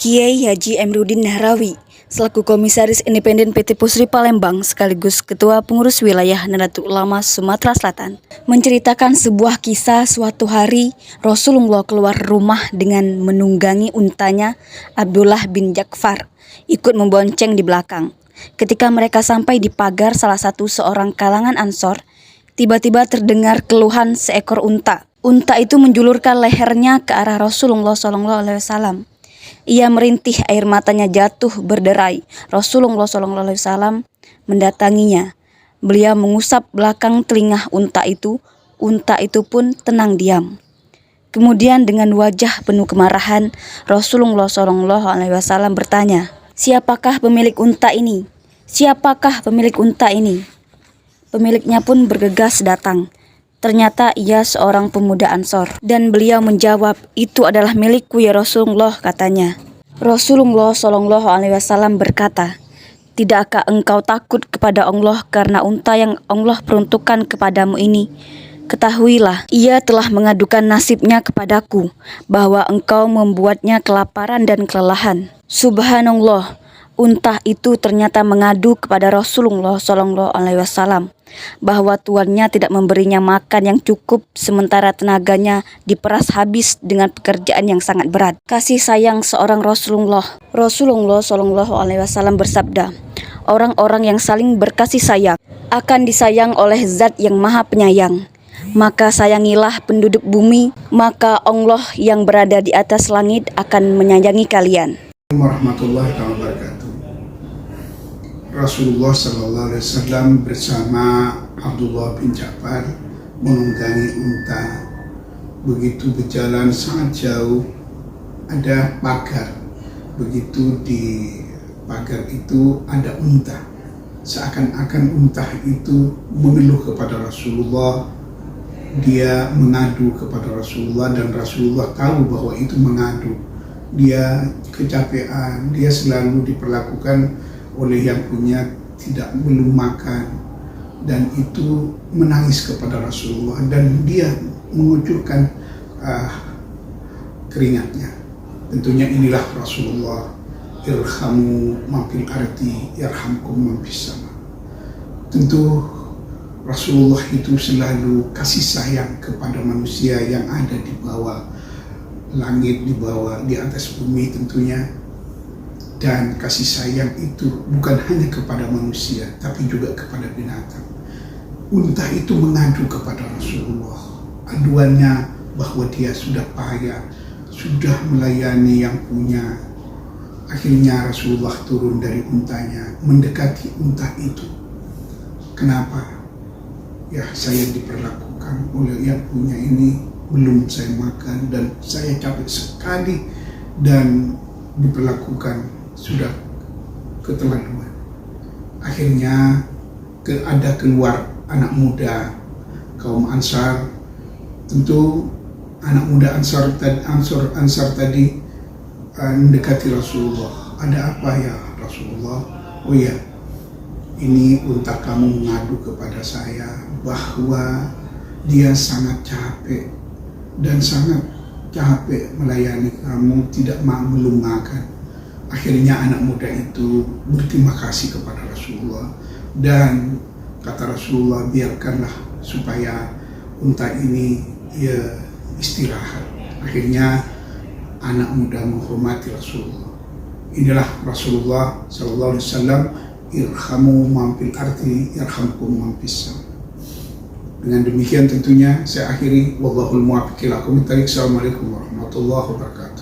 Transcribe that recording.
Kiai Haji Emrudin Nahrawi, selaku Komisaris Independen PT Pusri Palembang sekaligus Ketua Pengurus Wilayah Nahdlatul Ulama Sumatera Selatan, menceritakan sebuah kisah suatu hari Rasulullah keluar rumah dengan menunggangi untanya Abdullah bin Ja'far, ikut membonceng di belakang. Ketika mereka sampai di pagar salah satu seorang kalangan Ansor, tiba-tiba terdengar keluhan seekor unta. Unta itu menjulurkan lehernya ke arah Rasulullah SAW. Ia merintih, air matanya jatuh berderai. Rasulullah SAW mendatanginya. Beliau mengusap belakang telinga unta itu pun tenang diam. Kemudian dengan wajah penuh kemarahan, Rasulullah SAW bertanya, "Siapakah pemilik unta ini? Siapakah pemilik unta ini?" Pemiliknya pun bergegas datang. Ternyata ia seorang pemuda Ansor, dan beliau menjawab, "Itu adalah milikku ya Rasulullah," katanya. Rasulullah SAW berkata, "Tidakkah engkau takut kepada Allah karena unta yang Allah peruntukkan kepadamu ini? Ketahuilah, ia telah mengadukan nasibnya kepadaku, bahwa engkau membuatnya kelaparan dan kelelahan." Subhanallah, unta itu ternyata mengadu kepada Rasulullah SAW bahwa tuannya tidak memberinya makan yang cukup, sementara tenaganya diperas habis dengan pekerjaan yang sangat berat. Kasih sayang seorang Rasulullah SAW bersabda, "Orang-orang yang saling berkasih sayang akan disayang oleh Zat yang Maha Penyayang. Maka sayangilah penduduk bumi, maka Allah yang berada di atas langit akan menyayangi kalian." Warahmatullahi wabarakatuh. Rasulullah SAW bersama Abdullah bin Ja'far menunggangi unta. Begitu berjalan sangat jauh, ada pagar. Begitu di pagar itu ada unta. Seakan-akan unta itu mengeluh kepada Rasulullah. Dia mengadu kepada Rasulullah dan Rasulullah tahu bahwa itu mengadu. Dia kecapean, dia selalu diperlakukan oleh yang punya belum makan, dan itu menangis kepada Rasulullah dan dia mengucurkan keringatnya. Tentunya inilah Rasulullah, irhamu man fil ardi yarhamkum man fis sama. Tentu Rasulullah itu selalu kasih sayang kepada manusia yang ada di bawah langit, di bawah, di atas bumi tentunya. Dan kasih sayang itu bukan hanya kepada manusia, tapi juga kepada binatang. Unta itu mengadu kepada Rasulullah. Aduannya bahwa dia sudah payah, sudah melayani yang punya. Akhirnya Rasulullah turun dari untanya, mendekati unta itu. Kenapa? Ya, saya diperlakukan oleh yang punya ini, belum saya makan dan saya capek sekali dan diperlakukan sudah keterlaluan. Akhirnya ada keluar anak muda kaum Ansar. Tentu anak muda Ansar tadi mendekati Rasulullah. "Ada apa ya Rasulullah?" "Oh ya, ini unta kamu mengadu kepada saya bahwa dia sangat capek dan sangat capek melayani kamu, tidak belum makan." Akhirnya anak muda itu berterima kasih kepada Rasulullah dan kata Rasulullah, "Biarkanlah supaya unta ini ya istirahat." Akhirnya anak muda menghormati Rasulullah. Inilah Rasulullah SAW, irhamu man fil ardi yarhamkum man fis sama. Dengan demikian tentunya saya akhiri, wallahul muwaffiq ila aqwamit thoriq. Assalamualaikum warahmatullahi wabarakatuh.